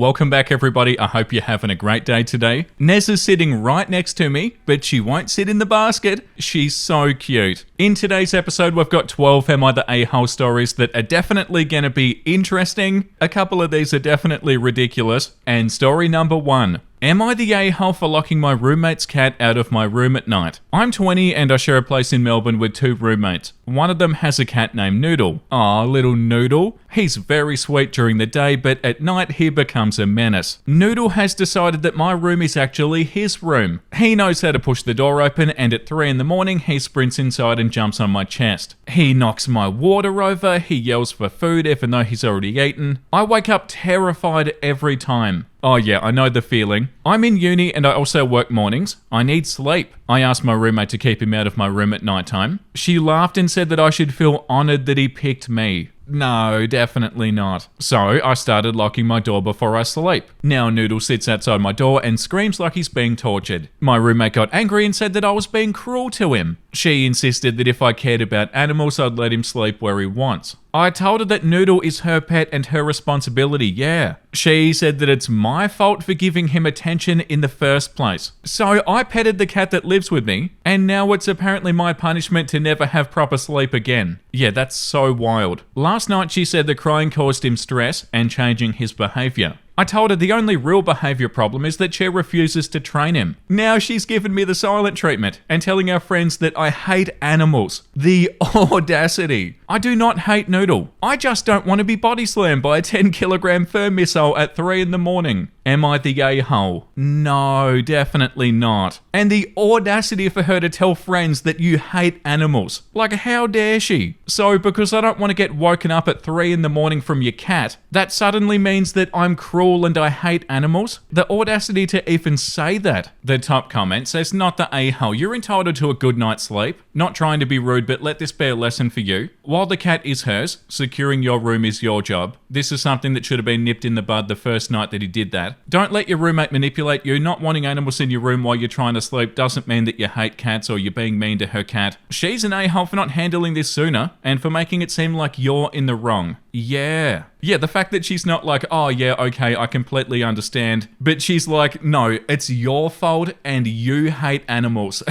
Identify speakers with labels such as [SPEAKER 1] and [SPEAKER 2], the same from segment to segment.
[SPEAKER 1] Welcome back everybody, I hope you're having a great day today. Nez is sitting right next to me, but she won't sit in the basket. She's so cute. In today's episode, we've got 12 Am I the A-hole stories that are definitely going to be interesting. A couple of these are definitely ridiculous. And story number 1. Am I the a-hole for locking my roommate's cat out of my room at night? I'm 20 and I share a place in Melbourne with 2 roommates. One of them has a cat named Noodle. Aw, little Noodle. He's very sweet during the day, but at night he becomes a menace. Noodle has decided that my room is actually his room. He knows how to push the door open, and at 3 in the morning he sprints inside and jumps on my chest. He knocks my water over, he yells for food even though he's already eaten. I wake up terrified every time. Oh yeah, I know the feeling. I'm in uni and I also work mornings. I need sleep. I asked my roommate to keep him out of my room at nighttime. She laughed and said that I should feel honoured that he picked me. No, definitely not. So I started locking my door before I sleep. Now Noodle sits outside my door and screams like he's being tortured. My roommate got angry and said that I was being cruel to him. She insisted that if I cared about animals, I'd let him sleep where he wants. I told her that Noodle is her pet and her responsibility, yeah. She said that it's my fault for giving him attention in the first place. So I petted the cat that lives with me, and now it's apparently my punishment to never have proper sleep again. Yeah, that's so wild. Last night she said the crying caused him stress and changing his behaviour. I told her the only real behaviour problem is that she refuses to train him. Now she's given me the silent treatment and telling our friends that I hate animals. The audacity. I do not hate Noodle. I just don't want to be body slammed by a 10-kilogram fur missile at 3 in the morning. Am I the a-hole? No, definitely not. And the audacity for her to tell friends that you hate animals. Like, how dare she? So, because I don't want to get woken up at 3 in the morning from your cat, that suddenly means that I'm cruel and I hate animals? The audacity to even say that. The top comment says, not the a-hole. You're entitled to a good night's sleep. Not trying to be rude, but let this be a lesson for you. While the cat is hers, securing your room is your job. This is something that should have been nipped in the bud the first night that he did that. Don't let your roommate manipulate you. Not wanting animals in your room while you're trying to sleep doesn't mean that you hate cats or you're being mean to her cat. She's an a-hole for not handling this sooner and for making it seem like you're in the wrong. Yeah, the fact that she's not like, oh yeah, okay, I completely understand. But she's like, no, it's your fault and you hate animals.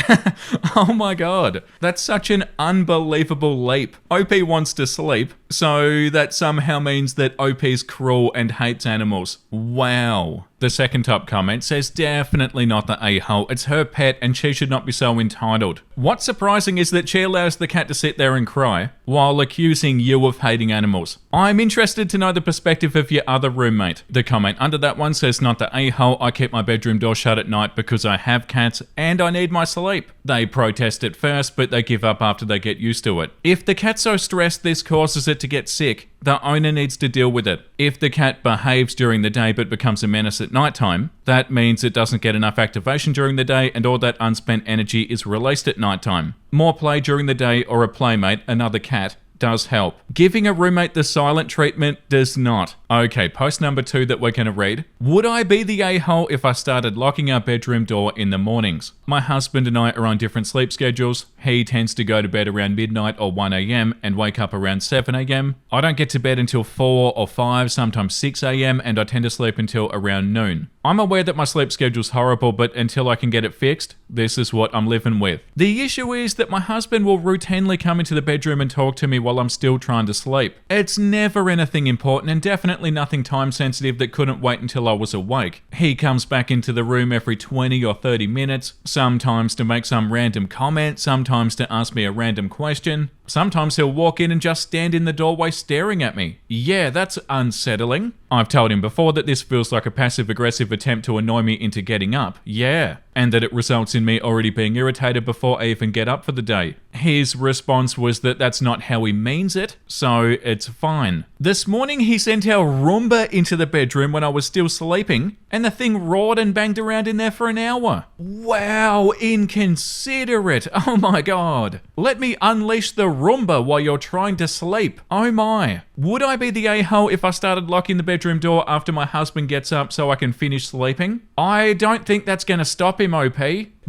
[SPEAKER 1] Oh my god. That's such an unbelievable leap. OP wants to sleep, so that somehow means that OP's cruel and hates animals. Wow. The second top comment says, definitely not the a-hole. It's her pet and she should not be so entitled. What's surprising is that she allows the cat to sit there and cry while accusing you of hating animals. I'm interested to know the perspective of your other roommate. The comment under that one says, not the a-hole. I keep my bedroom door shut at night because I have cats and I need my sleep. They protest at first, but they give up after they get used to it. If the cat's so stressed this causes it to get sick, the owner needs to deal with it. If the cat behaves during the day but becomes a menace at nighttime, that means it doesn't get enough activation during the day and all that unspent energy is released at nighttime. More play during the day or a playmate, another cat, does help. Giving a roommate the silent treatment does not. Okay, post number 2 that we're going to read. Would I be the a-hole if I started locking our bedroom door in the mornings? My husband and I are on different sleep schedules. He tends to go to bed around midnight or 1 a.m. and wake up around 7 a.m. I don't get to bed until 4 or 5, sometimes 6 a.m. and I tend to sleep until around noon. I'm aware that my sleep schedule's horrible, but until I can get it fixed, this is what I'm living with. The issue is that my husband will routinely come into the bedroom and talk to me while I'm still trying to sleep. It's never anything important and definitely nothing time sensitive that couldn't wait until I was awake. He comes back into the room every 20 or 30 minutes, sometimes to make some random comment, sometimes to ask me a random question. Sometimes he'll walk in and just stand in the doorway staring at me. Yeah, that's unsettling. I've told him before that this feels like a passive-aggressive attempt to annoy me into getting up. Yeah. And that it results in me already being irritated before I even get up for the day. His response was that that's not how he means it, so it's fine. This morning he sent our Roomba into the bedroom when I was still sleeping, and the thing roared and banged around in there for an hour. Wow, inconsiderate. Oh my god. Let me unleash the Roomba while you're trying to sleep. Oh my. Would I be the a-hole if I started locking the bedroom door after my husband gets up so I can finish sleeping? I don't think that's going to stop him, OP.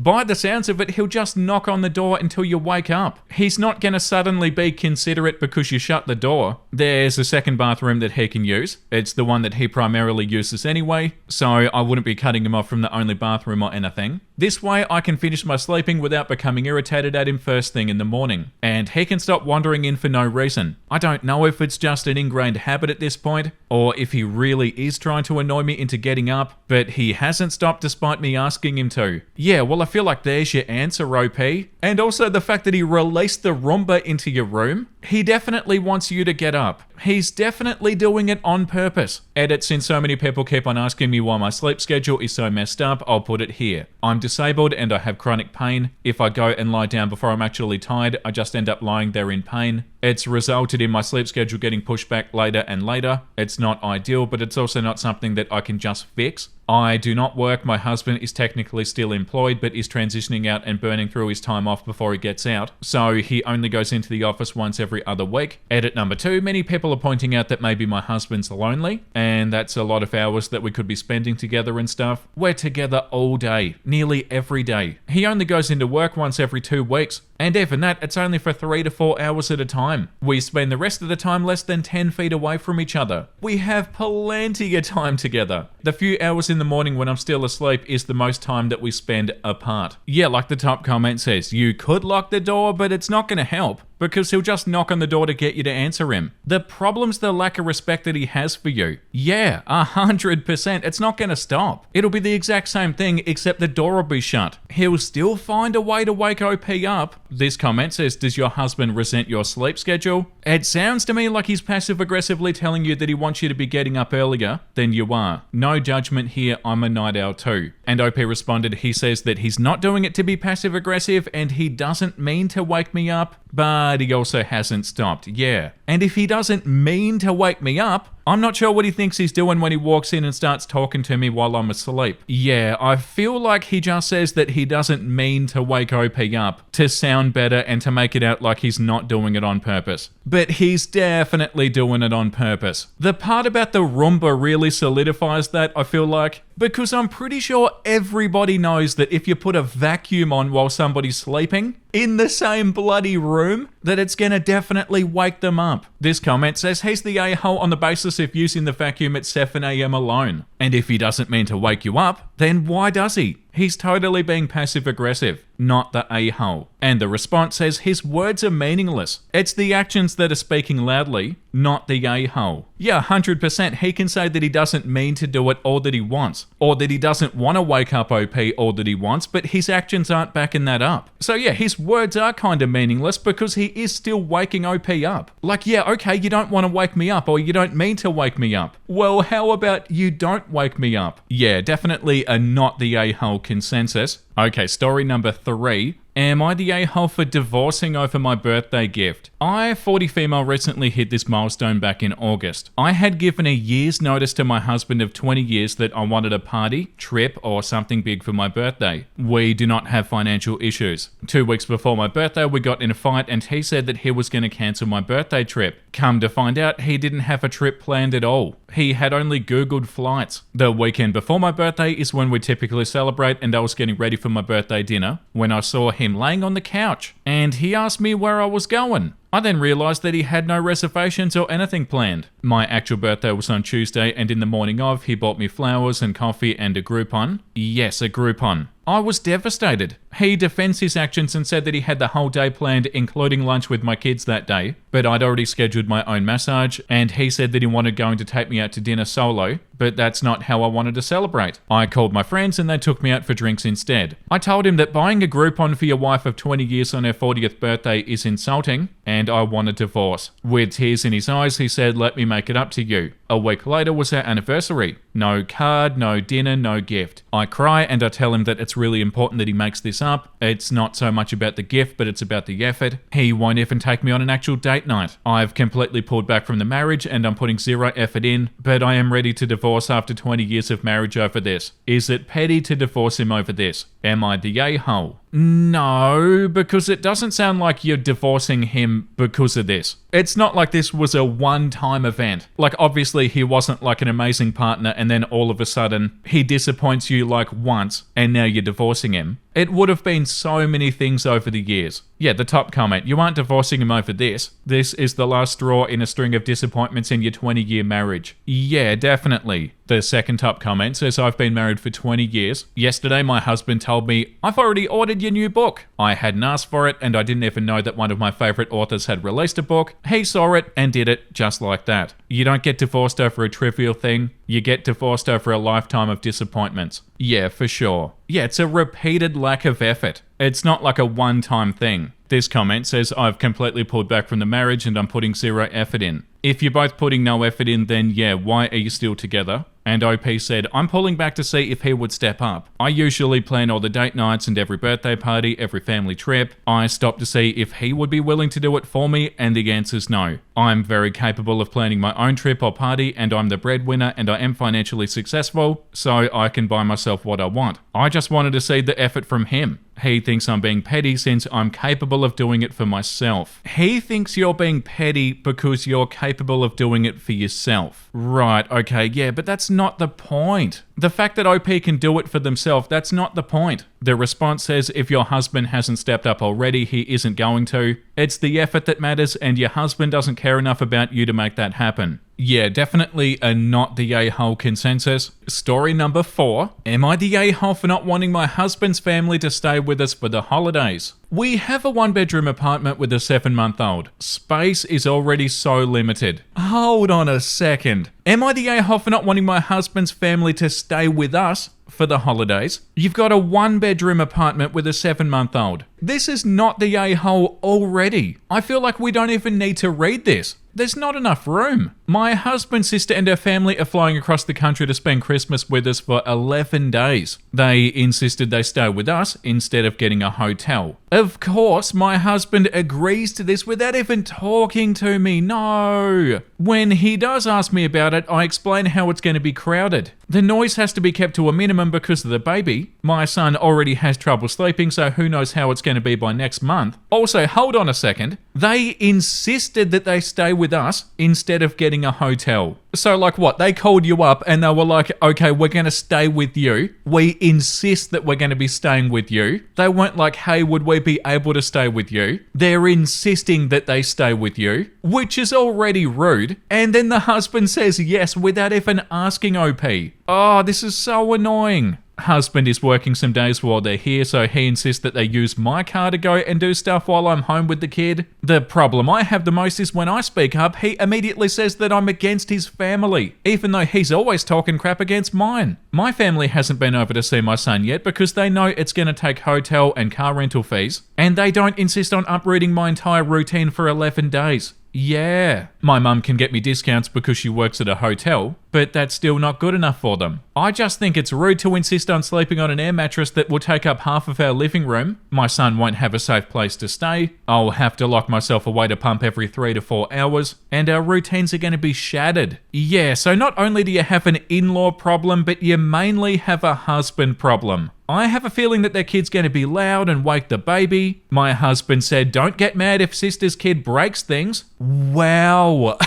[SPEAKER 1] By the sounds of it, he'll just knock on the door until you wake up. He's not going to suddenly be considerate because you shut the door. There's a second bathroom that he can use. It's the one that he primarily uses anyway, so I wouldn't be cutting him off from the only bathroom or anything. This way I can finish my sleeping without becoming irritated at him first thing in the morning. And he can stop wandering in for no reason. I don't know if it's just an ingrained habit at this point, or if he really is trying to annoy me into getting up, but he hasn't stopped despite me asking him to. Yeah, well I feel like there's your answer, OP. And also the fact that he released the Roomba into your room. He definitely wants you to get up. He's definitely doing it on purpose. Edit, since so many people keep on asking me why my sleep schedule is so messed up, I'll put it here. I'm disabled and I have chronic pain. If I go and lie down before I'm actually tired, I just end up lying there in pain. It's resulted in my sleep schedule getting pushed back later and later. It's not ideal, but it's also not something that I can just fix. I do not work. My husband is technically still employed, but is transitioning out and burning through his time off before he gets out. So he only goes into the office once every other week. Edit number 2, many people are pointing out that maybe my husband's lonely, and that's a lot of hours that we could be spending together and stuff. We're together all day, nearly every day. He only goes into work once every 2 weeks. And even that, it's only for 3 to 4 hours at a time. We spend the rest of the time less than 10 feet away from each other. We have plenty of time together. The few hours in the morning when I'm still asleep is the most time that we spend apart. Yeah, like the top comment says, you could lock the door, but it's not going to help, because he'll just knock on the door to get you to answer him. The problem's the lack of respect that he has for you. Yeah, 100%. It's not going to stop. It'll be the exact same thing, except the door will be shut. He'll still find a way to wake OP up. This comment says, does your husband resent your sleep schedule? It sounds to me like he's passive-aggressively telling you that he wants you to be getting up earlier than you are. No judgment here, I'm a night owl too. And OP responded, he says that he's not doing it to be passive-aggressive and he doesn't mean to wake me up, but he also hasn't stopped. Yeah. And if he doesn't mean to wake me up, I'm not sure what he thinks he's doing when he walks in and starts talking to me while I'm asleep. Yeah, I feel like he just says that he doesn't mean to wake OP up to sound better and to make it out like he's not doing it on purpose. But he's definitely doing it on purpose. The part about the Roomba really solidifies that, I feel like, because I'm pretty sure everybody knows that if you put a vacuum on while somebody's sleeping in the same bloody room, that it's gonna definitely wake them up. This comment says he's the a-hole on the basis of using the vacuum at 7 AM alone. And if he doesn't mean to wake you up, then why does he? He's totally being passive-aggressive, not the a-hole. And the response says his words are meaningless. It's the actions that are speaking loudly, not the a-hole. Yeah, 100%. He can say that he doesn't mean to do it or that he wants, or that he doesn't want to wake up OP or that he wants, but his actions aren't backing that up. So yeah, his words are kind of meaningless because he is still waking OP up. Like, yeah, okay, you don't want to wake me up or you don't mean to wake me up. Well, how about you don't wake me up? Yeah, definitely a not the a-hole consensus. Okay, story number 3. Am I the a-hole for divorcing over my birthday gift? I, 40 female, recently hit this milestone back in August. I had given a year's notice to my husband of 20 years that I wanted a party, trip, or something big for my birthday. We do not have financial issues. 2 weeks before my birthday, we got in a fight and he said that he was going to cancel my birthday trip. Come to find out, he didn't have a trip planned at all. He had only Googled flights. The weekend before my birthday is when we typically celebrate, and I was getting ready for my birthday dinner when I saw him laying on the couch and he asked me where I was going. I then realised that he had no reservations or anything planned. My actual birthday was on Tuesday, and in the morning of, he bought me flowers and coffee and a Groupon. Yes, a Groupon. I was devastated. He defends his actions and said that he had the whole day planned, including lunch with my kids that day, but I'd already scheduled my own massage, and he said that he wanted going to take me out to dinner solo, but that's not how I wanted to celebrate. I called my friends and they took me out for drinks instead. I told him that buying a Groupon for your wife of 20 years on her 40th birthday is insulting, and I want a divorce. With tears in his eyes, he said, let me make it up to you. A week later was our anniversary. No card, no dinner, no gift. I cry and I tell him that it's really important that he makes this up. It's not so much about the gift, but it's about the effort. He won't even take me on an actual date night. I've completely pulled back from the marriage and I'm putting zero effort in, but I am ready to divorce after 20 years of marriage over this. Is it petty to divorce him over this? Am I the a-hole? No, because it doesn't sound like you're divorcing him because of this. It's not like this was a one-time event. Like, obviously, he wasn't like an amazing partner and then all of a sudden he disappoints you like once and now you're divorcing him. It would have been so many things over the years. Yeah, the top comment, you aren't divorcing him over this. This is the last straw in a string of disappointments in your 20-year marriage. Yeah, definitely. The second top comment says, I've been married for 20 years. Yesterday, my husband told me, I've already ordered your new book. I hadn't asked for it and I didn't even know that one of my favorite authors had released a book. He saw it and did it just like that. You don't get divorced over a trivial thing. You get divorced over a lifetime of disappointments. Yeah, for sure. Yeah, it's a repeated lack of effort. It's not like a one-time thing. This comment says, I've completely pulled back from the marriage and I'm putting zero effort in. If you're both putting no effort in, then yeah, why are you still together? And OP said, I'm pulling back to see if he would step up. I usually plan all the date nights and every birthday party, every family trip. I stopped to see if he would be willing to do it for me, and the answer's no. I'm very capable of planning my own trip or party, and I'm the breadwinner and I am financially successful, so I can buy myself what I want. I just wanted to see the effort from him. He thinks I'm being petty since I'm capable of doing it for myself. He thinks you're being petty because you're capable of doing it for yourself. Right, okay, yeah, but that's not the point. The fact that OP can do it for themselves, that's not the point. The response says if your husband hasn't stepped up already, he isn't going to. It's the effort that matters and your husband doesn't care enough about you to make that happen. Yeah, definitely a not the a-hole consensus. Story number 4. Am I the a-hole for not wanting my husband's family to stay with us for the holidays? We have a 1-bedroom apartment with a 7-month-old. Space is already so limited. Hold on a second. Am I the a-hole for not wanting my husband's family to stay with us for the holidays? You've got a 1-bedroom apartment with a 7-month-old. This is not the a-hole already. I feel like we don't even need to read this. There's not enough room. My husband's sister and her family are flying across the country to spend Christmas with us for 11 days. They insisted they stay with us instead of getting a hotel. Of course, my husband agrees to this without even talking to me. No. When he does ask me about it, I explain how it's going to be crowded. The noise has to be kept to a minimum because of the baby. My son already has trouble sleeping, so who knows how it's going to be by next month. Also, hold on a second. They insisted that they stay with us instead of getting a hotel. So like what? They called you up and they were like, okay, we're going to stay with you. We insist that we're going to be staying with you. They weren't like, hey, would we be able to stay with you? They're insisting that they stay with you, which is already rude. And then the husband says yes without even asking OP. Oh, this is so annoying. Husband is working some days while they're here, so he insists that they use my car to go and do stuff while I'm home with the kid. The problem I have the most is when I speak up, he immediately says that I'm against his family, even though he's always talking crap against mine. My family hasn't been over to see my son yet because they know it's going to take hotel and car rental fees, and they don't insist on uprooting my entire routine for 11 days. Yeah, my mum can get me discounts because she works at a hotel, but that's still not good enough for them. I just think it's rude to insist on sleeping on an air mattress that will take up half of our living room. My son won't have a safe place to stay. I'll have to lock myself away to pump every 3 to 4 hours, and our routines are going to be shattered. Yeah, so not only do you have an in-law problem, but you mainly have a husband problem. I have a feeling that their kid's going to be loud and wake the baby. My husband said, don't get mad if sister's kid breaks things. Wow,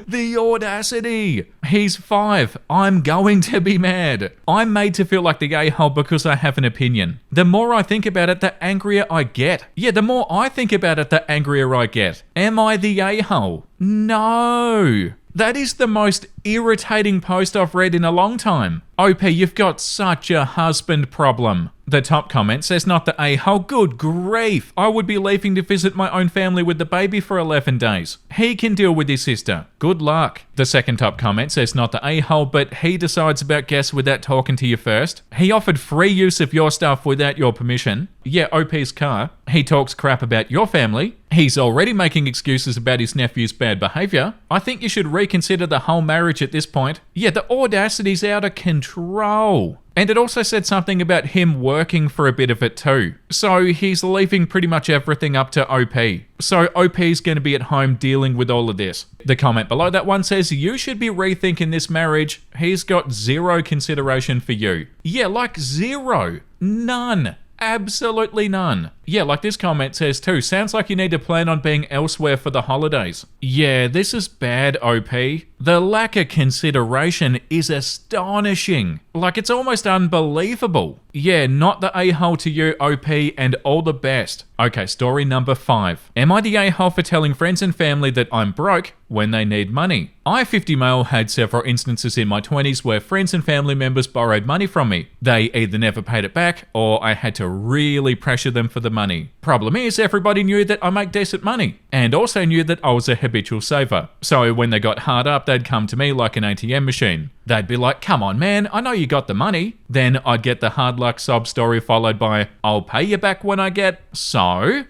[SPEAKER 1] the audacity. He's 5. I'm going to be mad. I'm made to feel like the a-hole because I have an opinion. The more I think about it, the angrier I get. Yeah, the more I think about it, the angrier I get. Am I the a-hole? No. That is the most irritating post I've read in a long time. OP, you've got such a husband problem. The top comment says not the a-hole. Good grief. I would be leaving to visit my own family with the baby for 11 days. He can deal with his sister. Good luck. The second top comment says not the a-hole, but he decides about guests without talking to you first. He offered free use of your stuff without your permission. Yeah, OP's car. He talks crap about your family. He's already making excuses about his nephew's bad behavior. I think you should reconsider the whole marriage at this point. Yeah, the audacity's out of control. And it also said something about him working for a bit of it too. So he's leaving pretty much everything up to OP. So OP's going to be at home dealing with all of this. The comment below that one says, you should be rethinking this marriage. He's got zero consideration for you. Yeah, like zero. None. Absolutely none. Yeah, like this comment says too, sounds like you need to plan on being elsewhere for the holidays. Yeah, this is bad, OP. The lack of consideration is astonishing. Like, it's almost unbelievable. Yeah, not the a-hole to you, OP, and all the best. Okay, story number 5. Am I the a-hole for telling friends and family that I'm broke when they need money? I, 50 male, had several instances in my 20s where friends and family members borrowed money from me. They either never paid it back, or I had to really pressure them for the money. Problem is, everybody knew that I make decent money, and also knew that I was a habitual saver. So when they got hard up, they'd come to me like an ATM machine. They'd be like, come on man, I know you got the money. Then I'd get the hard luck sob story followed by, I'll pay you back when I get. So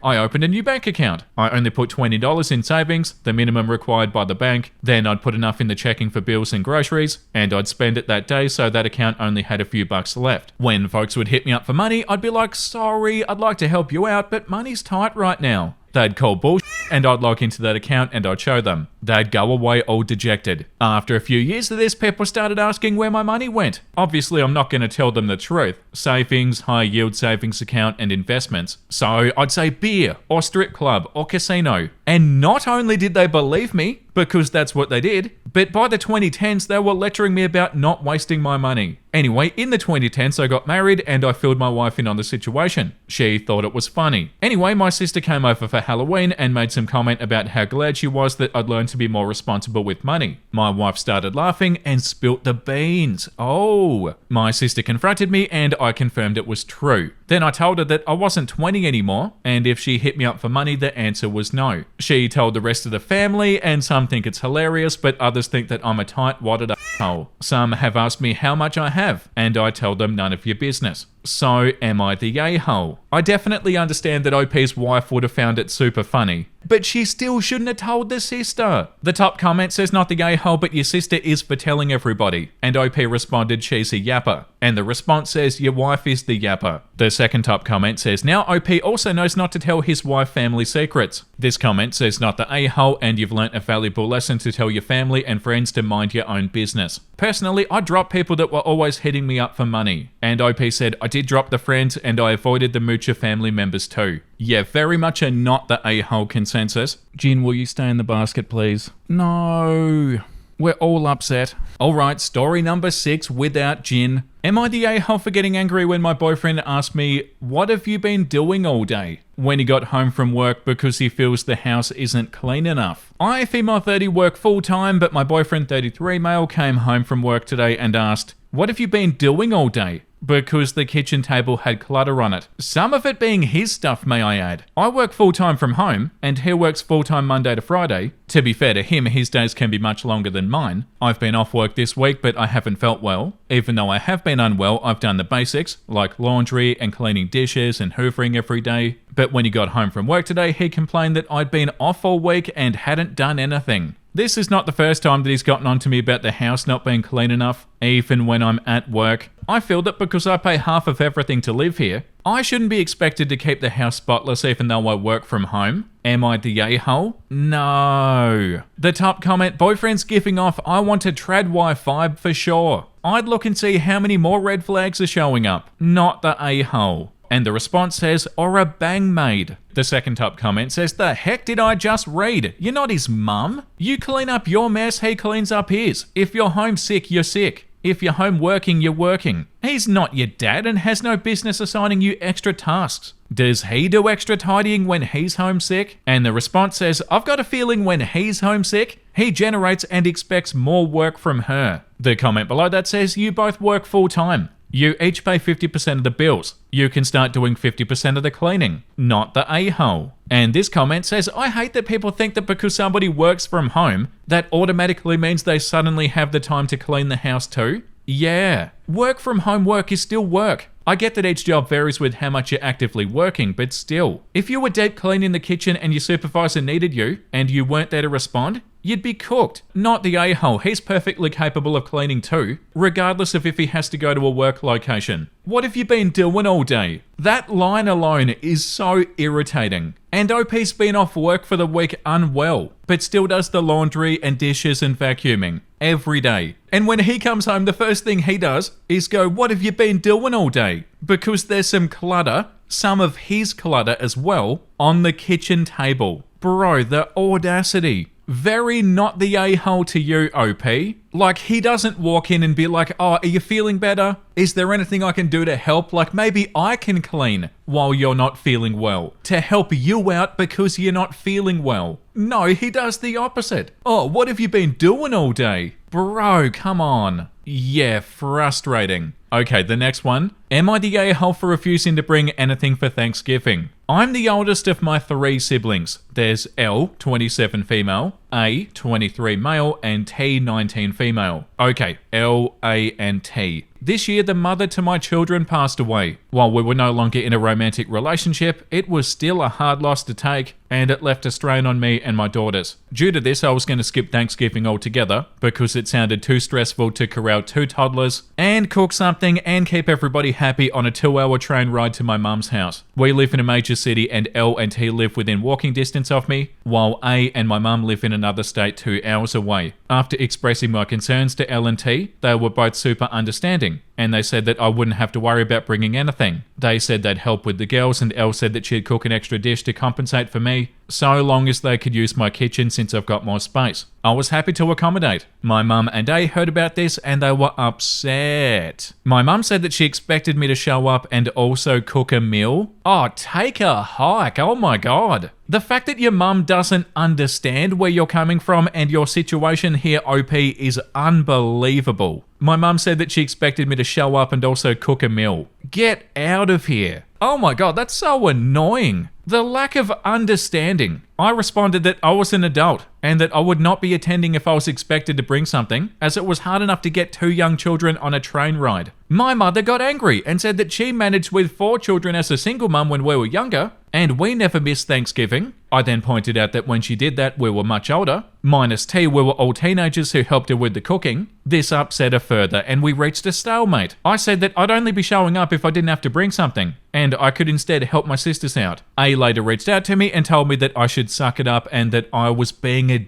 [SPEAKER 1] I opened a new bank account. I only put $20 in savings, the minimum required by the bank. Then I'd put enough in the checking for bills and groceries, and I'd spend it that day so that account only had a few bucks left. When folks would hit me up for money, I'd be like, sorry, I'd like to help you out, but money's tight right now. They'd call bullshit, and I'd log into that account and I'd show them. They'd go away all dejected. After a few years of this, people started asking where my money went. Obviously, I'm not going to tell them the truth. Savings, high yield savings account, and investments. So I'd say beer, or strip club, or casino. And not only did they believe me, because that's what they did, but by the 2010s, they were lecturing me about not wasting my money. Anyway, in the 2010s, I got married and I filled my wife in on the situation. She thought it was funny. Anyway, my sister came over for Halloween and made some comment about how glad she was that I'd learned to be more responsible with money. My wife started laughing and spilt the beans. Oh. My sister confronted me and I confirmed it was true. Then I told her that I wasn't 20 anymore, and if she hit me up for money, the answer was no. She told the rest of the family, and some think it's hilarious, but others think that I'm a tight-wadded a**hole. Some have asked me how much I have, and I tell them none of your business. So, am I the a-hole? I definitely understand that OP's wife would have found it super funny, but she still shouldn't have told the sister. The top comment says not the a-hole, but your sister is for telling everybody. And OP responded, she's a yapper. And the response says, your wife is the yapper. The second top comment says, now OP also knows not to tell his wife family secrets. This comment says not the a-hole, and you've learnt a valuable lesson to tell your family and friends to mind your own business. Personally, I dropped people that were always hitting me up for money. And OP said, I did drop the friends and I avoided the moocher family members too. Yeah, very much a not the a-hole consensus. Jin, will you stay in the basket, please? No. We're all upset. Alright, story number 6 without Jin. Am I the a-hole for getting angry when my boyfriend asked me, what have you been doing all day? When he got home from work because he feels the house isn't clean enough. I, female 30, work full time, but my boyfriend, 33 male, came home from work today and asked, what have you been doing all day? Because the kitchen table had clutter on it. Some of it being his stuff, may I add. I work full-time from home, and he works full-time Monday to Friday. To be fair to him, his days can be much longer than mine. I've been off work this week, but I haven't felt well. Even though I have been unwell, I've done the basics, like laundry and cleaning dishes and hoovering every day. But when he got home from work today, he complained that I'd been off all week and hadn't done anything. This is not the first time that he's gotten on to me about the house not being clean enough, even when I'm at work. I feel that because I pay half of everything to live here, I shouldn't be expected to keep the house spotless even though I work from home. Am I the a-hole? No. The top comment, boyfriend's giving off I want a trad wife vibe for sure. I'd look and see how many more red flags are showing up. Not the a-hole. And the response says, or a bang maid. The second top comment says, the heck did I just read? You're not his mum. You clean up your mess, he cleans up his. If you're home sick, you're sick. If you're home working, you're working. He's not your dad and has no business assigning you extra tasks. Does he do extra tidying when he's homesick? And the response says, I've got a feeling when he's homesick, he generates and expects more work from her. The comment below that says, you both work full time. You each pay 50% of the bills. You can start doing 50% of the cleaning. Not the a-hole. And this comment says, I hate that people think that because somebody works from home, that automatically means they suddenly have the time to clean the house too. Yeah. Work from home work is still work. I get that each job varies with how much you're actively working, but still. If you were dead cleaning the kitchen and your supervisor needed you, and you weren't there to respond, you'd be cooked. Not the a-hole, he's perfectly capable of cleaning too, regardless of if he has to go to a work location. What have you been doing all day? That line alone is so irritating. And OP's been off work for the week unwell, but still does the laundry and dishes and vacuuming every day. And when he comes home, the first thing he does is go, what have you been doing all day? Because there's some clutter some of his clutter as well on the kitchen table. Bro, the audacity. Very not the a-hole to you, OP. Like, he doesn't walk in and be like, oh, are you feeling better? Is there anything I can do to help? Like, maybe I can clean while you're not feeling well, to help you out because you're not feeling well. No, he does the opposite. Oh, what have you been doing all day? Bro, come on. Yeah, frustrating. Okay, the next one. Am I the a-hole for refusing to bring anything for Thanksgiving? I'm the oldest of my 3 siblings. There's L, 27 female, A, 23 male, and T, 19 female. Okay, L, A, and T. This year, the mother to my children passed away. While we were no longer in a romantic relationship, it was still a hard loss to take, and it left a strain on me and my daughters. Due to this, I was going to skip Thanksgiving altogether because it sounded too stressful to corral 2 toddlers and cook something and keep everybody happy on a 2-hour train ride to my mum's house. We live in a major city and L and T live within walking distance of me, while A and my mum live in another state 2 hours away. After expressing my concerns to L and T, they were both super understanding, and they said that I wouldn't have to worry about bringing anything. They said they'd help with the girls, and Elle said that she'd cook an extra dish to compensate for me, so long as they could use my kitchen since I've got more space. I was happy to accommodate. My mum and A heard about this and they were upset. My mum said that she expected me to show up and also cook a meal. Oh, take a hike. Oh my God. The fact that your mum doesn't understand where you're coming from and your situation here, OP, is unbelievable. My mum said that she expected me to show up and also cook a meal. Get out of here. Oh my God, that's so annoying. The lack of understanding. I responded that I was an adult and that I would not be attending if I was expected to bring something, as it was hard enough to get 2 young children on a train ride. My mother got angry and said that she managed with 4 children as a single mum when we were younger, and we never missed Thanksgiving. I then pointed out that when she did that, we were much older. Minus T, we were all teenagers who helped her with the cooking. This upset her further, and we reached a stalemate. I said that I'd only be showing up if I didn't have to bring something, and I could instead help my sisters out. A later reached out to me and told me that I should suck it up and that I was being a...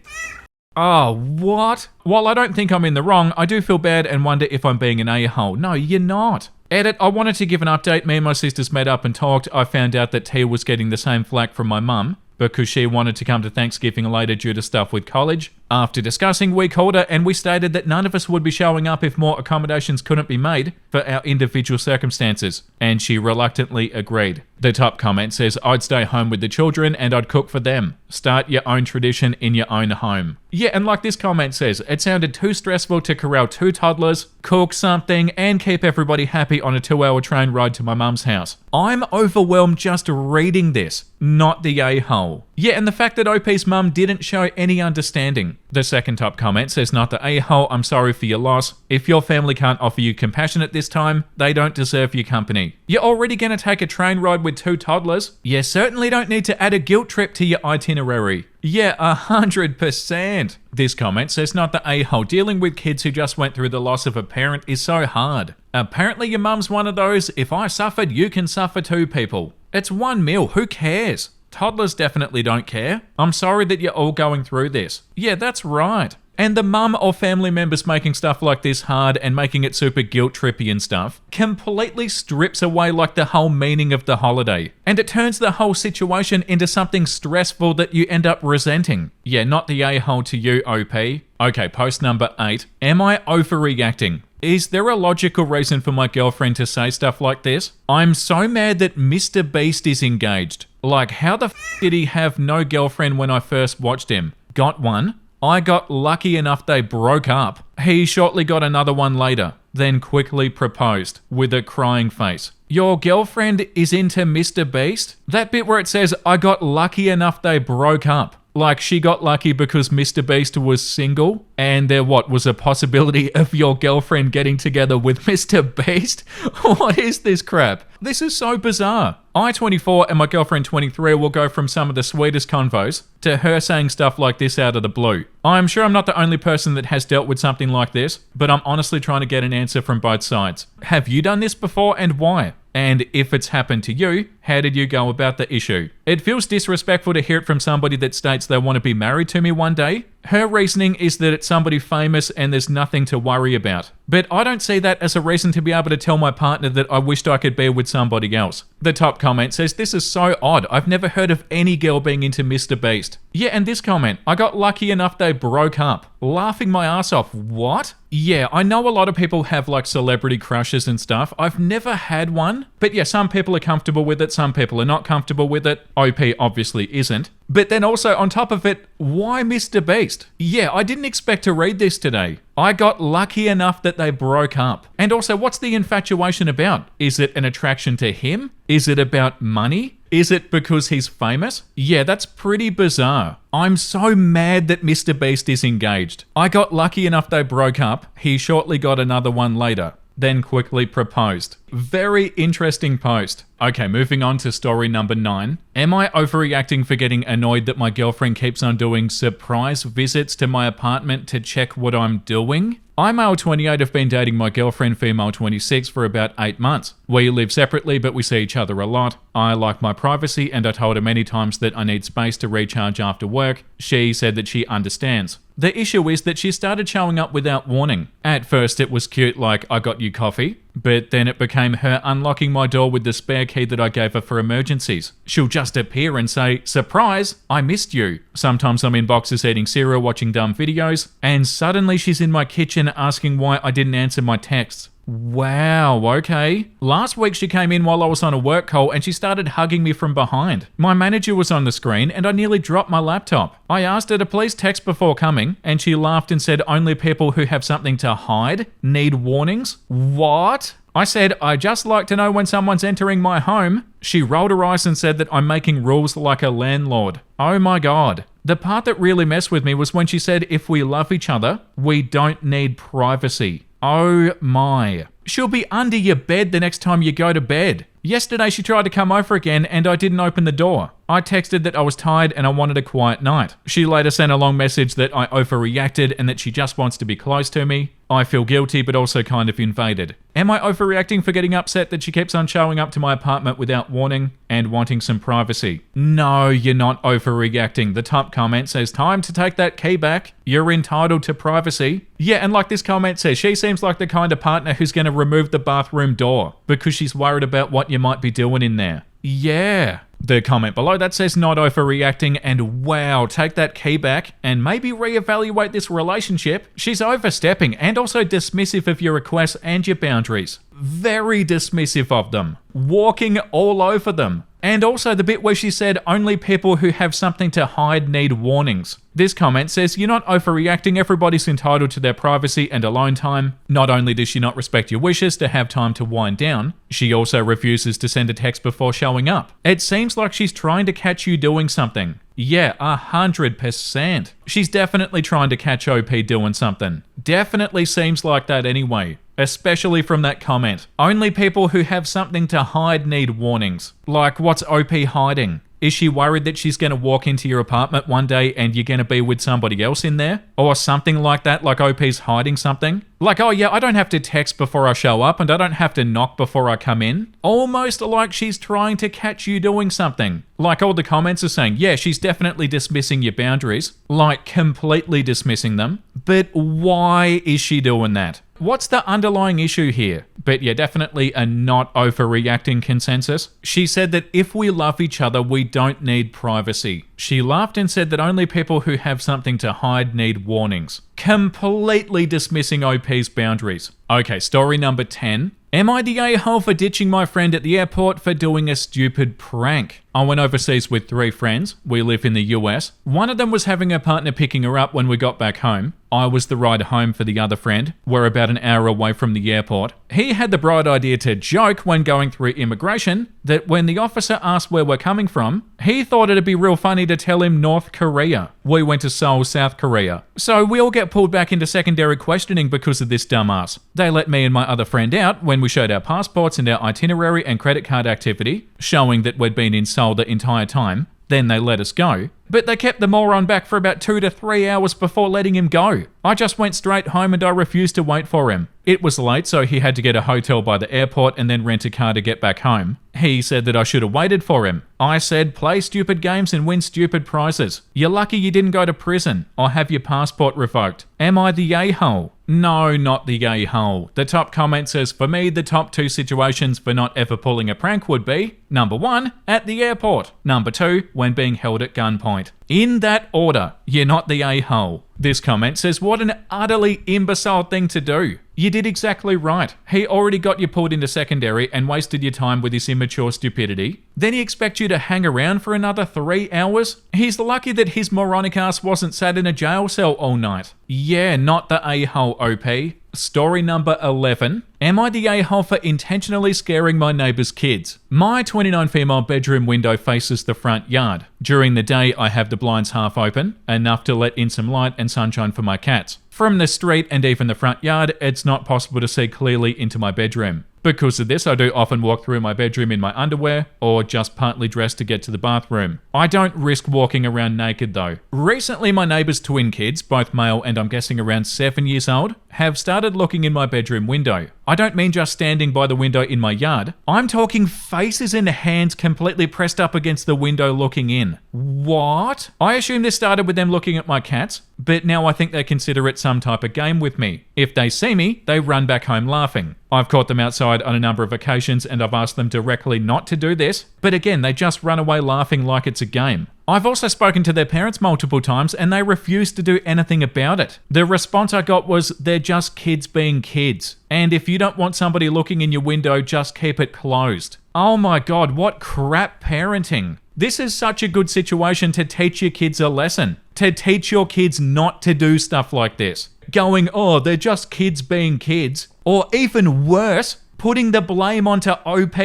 [SPEAKER 1] Oh, what? While I don't think I'm in the wrong, I do feel bad and wonder if I'm being an a-hole. No, you're not. Edit, I wanted to give an update. Me and my sisters met up and talked. I found out that T was getting the same flack from my mum because she wanted to come to Thanksgiving later due to stuff with college. After discussing, we called her and we stated that none of us would be showing up if more accommodations couldn't be made for our individual circumstances, and she reluctantly agreed. The top comment says, I'd stay home with the children and I'd cook for them. Start your own tradition in your own home. Yeah, and like this comment says, it sounded too stressful to corral 2 toddlers, cook something, and keep everybody happy on a 2-hour train ride to my mum's house. I'm overwhelmed just reading this, not the a-hole. Yeah, and the fact that OP's mum didn't show any understanding. The second top comment says, not the a-hole, I'm sorry for your loss. If your family can't offer you compassion at this time, they don't deserve your company. You're already going to take a train ride with 2 toddlers. You certainly don't need to add a guilt trip to your itinerary. Yeah, 100%. This comment says, not the a-hole. Dealing with kids who just went through the loss of a parent is so hard. Apparently your mum's one of those, if I suffered, you can suffer too people. It's 1 meal, who cares? Toddlers definitely don't care. I'm sorry that you're all going through this. Yeah, that's right. And the mum or family members making stuff like this hard and making it super guilt trippy and stuff completely strips away like the whole meaning of the holiday. And it turns the whole situation into something stressful that you end up resenting. Yeah, not the a-hole to you, OP. Okay, post number 8. Am I overreacting? Is there a logical reason for my girlfriend to say stuff like this? I'm so mad that Mr. Beast is engaged. Like, how the f did he have no girlfriend when I first watched him? Got one. I got lucky enough they broke up. He shortly got another one later, then quickly proposed with a crying face. Your girlfriend is into Mr. Beast? That bit where it says, I got lucky enough they broke up. Like she got lucky because Mr. Beast was single and there was a possibility of your girlfriend getting together with Mr. Beast? What is this crap? This is so bizarre. I, 24, and my girlfriend, 23, will go from some of the sweetest convos to her saying stuff like this out of the blue. I'm sure I'm not the only person that has dealt with something like this, but I'm honestly trying to get an answer from both sides. Have you done this before and why? And if it's happened to you, how did you go about the issue? It feels disrespectful to hear it from somebody that states they want to be married to me one day, Her reasoning is that it's somebody famous and there's nothing to worry about. But I don't see that as a reason to be able to tell my partner that I wished I could be with somebody else. The top comment says, "This is so odd. I've never heard of any girl being into Mr. Beast." Yeah, and this comment, "I got lucky enough they broke up." Laughing my ass off. What? Yeah, I know a lot of people have like celebrity crushes and stuff. I've never had one. But yeah, some people are comfortable with it. Some people are not comfortable with it. OP obviously isn't. But then also on top of it, why Mr. Beast? Yeah, I didn't expect to read this today. I got lucky enough that they broke up. And also, what's the infatuation about? Is it an attraction to him? Is it about money? Is it because he's famous? Yeah, that's pretty bizarre. I'm so mad that Mr. Beast is engaged. I got lucky enough they broke up. He shortly got another one later, then quickly proposed. Very interesting post. Okay, moving on to story number 9. Am I overreacting for getting annoyed that my girlfriend keeps on doing surprise visits to my apartment to check what I'm doing? I, male 28, have been dating my girlfriend, female 26, for about 8 months. We live separately, but we see each other a lot. I like my privacy, and I told her many times that I need space to recharge after work. She said that she understands. The issue is that she started showing up without warning. At first it was cute, like, "I got you coffee," but then it became her unlocking my door with the spare key that I gave her for emergencies. She'll just appear and say, "Surprise, I missed you." Sometimes I'm in boxes eating cereal, watching dumb videos, and suddenly she's in my kitchen asking why I didn't answer my texts. Wow, okay. Last week she came in while I was on a work call and she started hugging me from behind. My manager was on the screen and I nearly dropped my laptop. I asked her to please text before coming and she laughed and said only people who have something to hide need warnings. What? I said, "I just like to know when someone's entering my home." She rolled her eyes and said that I'm making rules like a landlord. Oh my God. The part that really messed with me was when she said if we love each other, we don't need privacy. Oh my. She'll be under your bed the next time you go to bed. Yesterday she tried to come over again and I didn't open the door. I texted that I was tired and I wanted a quiet night. She later sent a long message that I overreacted and that she just wants to be close to me. I feel guilty but also kind of invaded. Am I overreacting for getting upset that she keeps on showing up to my apartment without warning and wanting some privacy? No, you're not overreacting. The top comment says, "Time to take that key back. You're entitled to privacy." Yeah, and like this comment says, she seems like the kind of partner who's going to remove the bathroom door because she's worried about what you might be doing in there. Yeah. The comment below that says not overreacting and wow, take that key back and maybe reevaluate this relationship. She's overstepping and also dismissive of your requests and your boundaries. Very dismissive of them. Walking all over them. And also the bit where she said only people who have something to hide need warnings. This comment says you're not overreacting, everybody's entitled to their privacy and alone time. Not only does she not respect your wishes to have time to wind down, she also refuses to send a text before showing up. It seems like she's trying to catch you doing something. Yeah, 100%. She's definitely trying to catch OP doing something. Definitely seems like that anyway. Especially from that comment. Only people who have something to hide need warnings. Like, what's OP hiding? Is she worried that she's going to walk into your apartment one day and you're going to be with somebody else in there? Or something like that, like OP's hiding something? Like, oh yeah, I don't have to text before I show up and I don't have to knock before I come in. Almost like she's trying to catch you doing something. Like all the comments are saying, yeah, she's definitely dismissing your boundaries. Like completely dismissing them. But why is she doing that? What's the underlying issue here? But yeah, definitely a not overreacting consensus. She said that if we love each other, we don't need privacy. She laughed and said that only people who have something to hide need warnings. Completely dismissing OP's boundaries. Okay, story number 10. Am I the a-hole for ditching my friend at the airport for doing a stupid prank? I went overseas with 3 friends. We live in the US. One of them was having her partner picking her up when we got back home. I was the ride home for the other friend. We're about an hour away from the airport. He had the bright idea to joke when going through immigration that when the officer asked where we're coming from, he thought it'd be real funny to tell him North Korea. We went to Seoul, South Korea. So we all get pulled back into secondary questioning because of this dumbass. They let me and my other friend out when we showed our passports and our itinerary and credit card activity, showing that we'd been in Seoul the entire time. Then they let us go. But they kept the moron back for about 2 to 3 hours before letting him go. I just went straight home and I refused to wait for him. It was late, so he had to get a hotel by the airport and then rent a car to get back home. He said that I should have waited for him. I said, play stupid games and win stupid prizes. You're lucky you didn't go to prison or have your passport revoked. Am I the a-hole? No, not the a-hole. The top comment says, for me, the top 2 situations for not ever pulling a prank would be, number 1, at the airport. Number 2, when being held at gunpoint. In that order, you're not the a-hole. This comment says, what an utterly imbecile thing to do. You did exactly right. He already got you pulled into secondary and wasted your time with his immature stupidity. Then he expects you to hang around for another 3 hours? He's lucky that his moronic ass wasn't sat in a jail cell all night. Yeah, not the a-hole, OP. Story number 11. Am I the a-hole for intentionally scaring my neighbour's kids? My 29 female bedroom window faces the front yard. During the day, I have the blinds half open, enough to let in some light and sunshine for my cats. From the street and even the front yard, it's not possible to see clearly into my bedroom. Because of this, I do often walk through my bedroom in my underwear or just partly dressed to get to the bathroom. I don't risk walking around naked though. Recently, my neighbour's twin kids, both male and I'm guessing around 7 years old, have started looking in my bedroom window. I don't mean just standing by the window in my yard. I'm talking faces and hands completely pressed up against the window looking in. What? I assume this started with them looking at my cats, but now I think they consider it some type of game with me. If they see me, they run back home laughing. I've caught them outside on a number of occasions and I've asked them directly not to do this, but again, they just run away laughing like it's a game. I've also spoken to their parents multiple times and they refuse to do anything about it. The response I got was, they're just kids being kids. And if you don't want somebody looking in your window, just keep it closed. Oh my God, what crap parenting. This is such a good situation to teach your kids a lesson. To teach your kids not to do stuff like this. Going, oh, they're just kids being kids. Or even worse, putting the blame onto OP.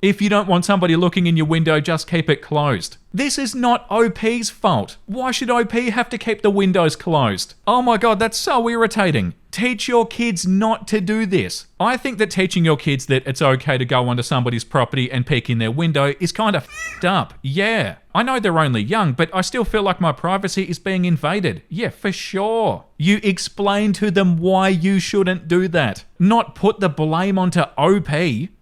[SPEAKER 1] If you don't want somebody looking in your window, just keep it closed. This is not OP's fault. Why should OP have to keep the windows closed? Oh my God, that's so irritating. Teach your kids not to do this. I think that teaching your kids that it's okay to go onto somebody's property and peek in their window is kind of f***ed up. Yeah. I know they're only young, but I still feel like my privacy is being invaded. Yeah, for sure. You explain to them why you shouldn't do that. Not put the blame onto OP.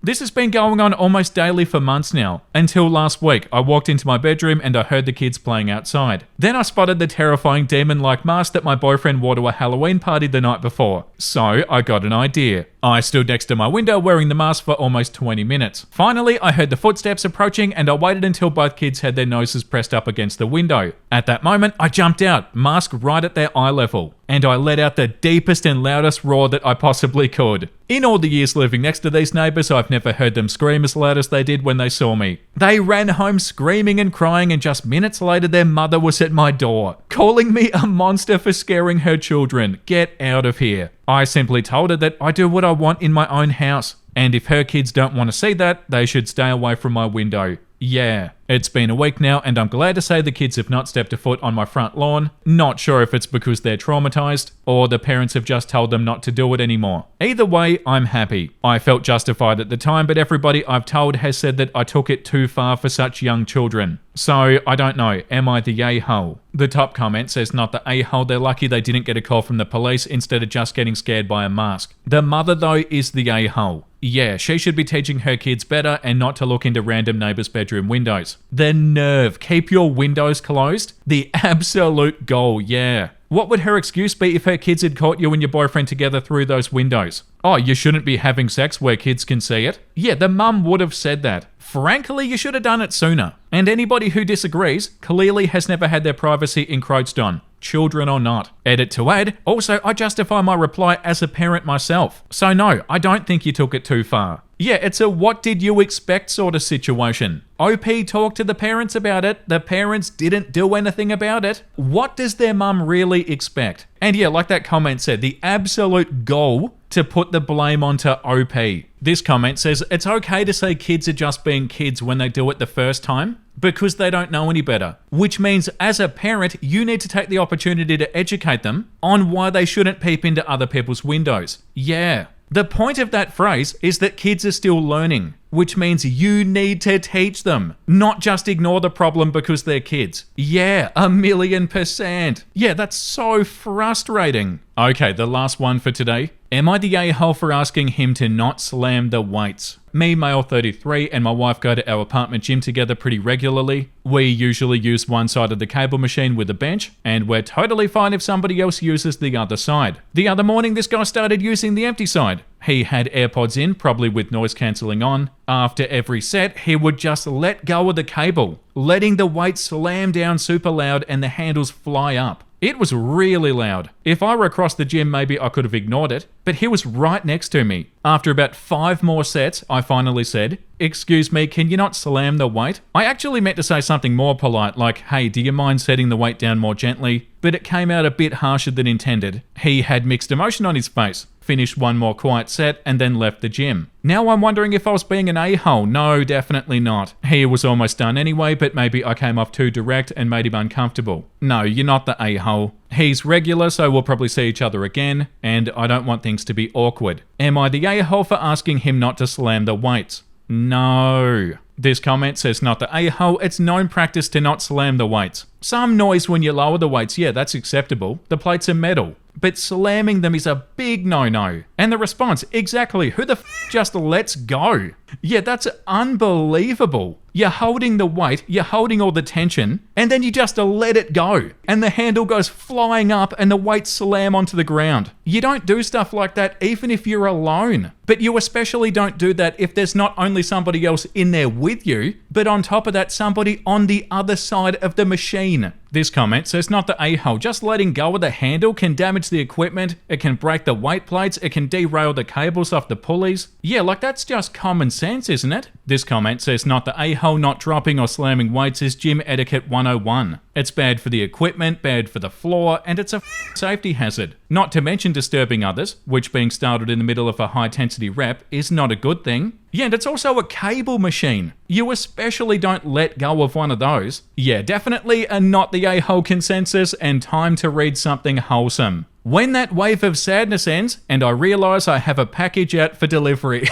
[SPEAKER 1] This has been going on almost daily for months now. Until last week, I walked into my bedroom and I heard the kids playing outside. Then I spotted the terrifying demon-like mask that my boyfriend wore to a Halloween party the night before. So I got an idea. I stood next to my window wearing the mask for almost 20 minutes. Finally, I heard the footsteps approaching and I waited until both kids had their noses pressed up against the window. At that moment, I jumped out, mask right at their eye level, and I let out the deepest and loudest roar that I possibly could. In all the years living next to these neighbours, I've never heard them scream as loud as they did when they saw me. They ran home screaming and crying, and just minutes later their mother was at my door, calling me a monster for scaring her children. Get out of here. I simply told her that I do what I want in my own house, and if her kids don't want to see that, they should stay away from my window. Yeah. It's been a week now, and I'm glad to say the kids have not stepped a foot on my front lawn. Not sure if it's because they're traumatized, or the parents have just told them not to do it anymore. Either way, I'm happy. I felt justified at the time, but everybody I've told has said that I took it too far for such young children. So, I don't know, am I the a-hole? The top comment says not the a-hole, they're lucky they didn't get a call from the police instead of just getting scared by a mask. The mother though is the a-hole. Yeah, she should be teaching her kids better and not to look into random neighbours' bedroom windows. The nerve, keep your windows closed? The absolute goal, yeah. What would her excuse be if her kids had caught you and your boyfriend together through those windows? Oh, you shouldn't be having sex where kids can see it? Yeah, the mum would have said that. Frankly, you should have done it sooner. And anybody who disagrees clearly has never had their privacy encroached on, children or not. Edit to add, also I justify my reply as a parent myself. So no, I don't think you took it too far. Yeah, it's a what did you expect sort of situation. OP talked to the parents about it, the parents didn't do anything about it. What does their mum really expect? And yeah, like that comment said, the absolute goal to put the blame onto OP. This comment says, it's okay to say kids are just being kids when they do it the first time, because they don't know any better. Which means as a parent, you need to take the opportunity to educate them on why they shouldn't peep into other people's windows. Yeah. The point of that phrase is that kids are still learning, which means you need to teach them, not just ignore the problem because they're kids. Yeah, 1,000,000%. Yeah, that's so frustrating. Okay, the last one for today. Am I the a-hole for asking him to not slam the weights? Me, male 33, and my wife go to our apartment gym together pretty regularly. We usually use one side of the cable machine with a bench, and we're totally fine if somebody else uses the other side. The other morning, this guy started using the empty side. He had AirPods in, probably with noise cancelling on. After every set, he would just let go of the cable, letting the weight slam down super loud and the handles fly up. It was really loud. If I were across the gym, maybe I could have ignored it, but he was right next to me. After about 5 more sets, I finally said, "Excuse me, can you not slam the weight?" I actually meant to say something more polite, like, "Hey, do you mind setting the weight down more gently?" But it came out a bit harsher than intended. He had mixed emotion on his face, finished one more quiet set, and then left the gym. Now I'm wondering if I was being an a-hole. No, definitely not. He was almost done anyway, but maybe I came off too direct and made him uncomfortable. No, you're not the a-hole. He's regular, so we'll probably see each other again, and I don't want things to be awkward. Am I the a-hole for asking him not to slam the weights? No. This comment says not the a-hole, it's known practice to not slam the weights. Some noise when you lower the weights, yeah, that's acceptable. The plates are metal. But slamming them is a big no-no. And the response, exactly, who the just lets go? Yeah, that's unbelievable. You're holding the weight, you're holding all the tension, and then you just let it go. And the handle goes flying up and the weights slam onto the ground. You don't do stuff like that even if you're alone. But you especially don't do that if there's not only somebody else in there with you, but on top of that, somebody on the other side of the machine. This comment says not the a-hole, just letting go of the handle can damage the equipment, it can break the weight plates, it can derail the cables off the pulleys. Yeah, like that's just common sense, isn't it? This comment says not the a-hole, not dropping or slamming weights is gym etiquette 101. It's bad for the equipment, bad for the floor, and it's a safety hazard. Not to mention disturbing others, which being started in the middle of a high-intensity rep is not a good thing. Yeah, and it's also a cable machine. You especially don't let go of one of those. Yeah, definitely a not the a-hole consensus and time to read something wholesome. When that wave of sadness ends and I realise I have a package out for delivery.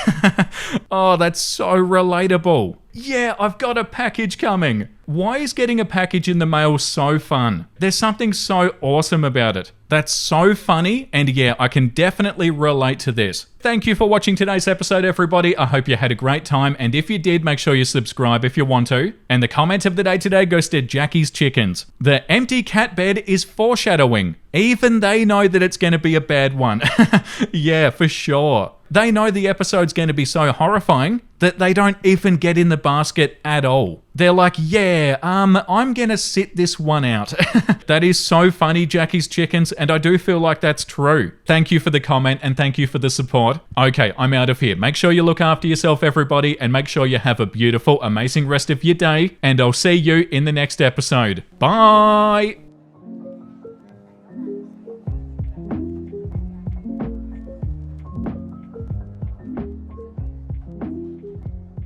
[SPEAKER 1] Oh, that's so relatable. Yeah, I've got a package coming. Why is getting a package in the mail so fun? There's something so awesome about it. That's so funny, and yeah, I can definitely relate to this. Thank you for watching today's episode, everybody. I hope you had a great time, and if you did, make sure you subscribe if you want to. And the comment of the day today goes to Jackie's Chickens. The empty cat bed is foreshadowing. Even they know that it's going to be a bad one. Yeah, for sure. They know the episode's going to be so horrifying that they don't even get in the basket at all. They're like, yeah, I'm going to sit this one out. That is so funny, Jackie's Chickens, and I do feel like that's true. Thank you for the comment and thank you for the support. Okay, I'm out of here. Make sure you look after yourself, everybody, and make sure you have a beautiful, amazing rest of your day, and I'll see you in the next episode. Bye!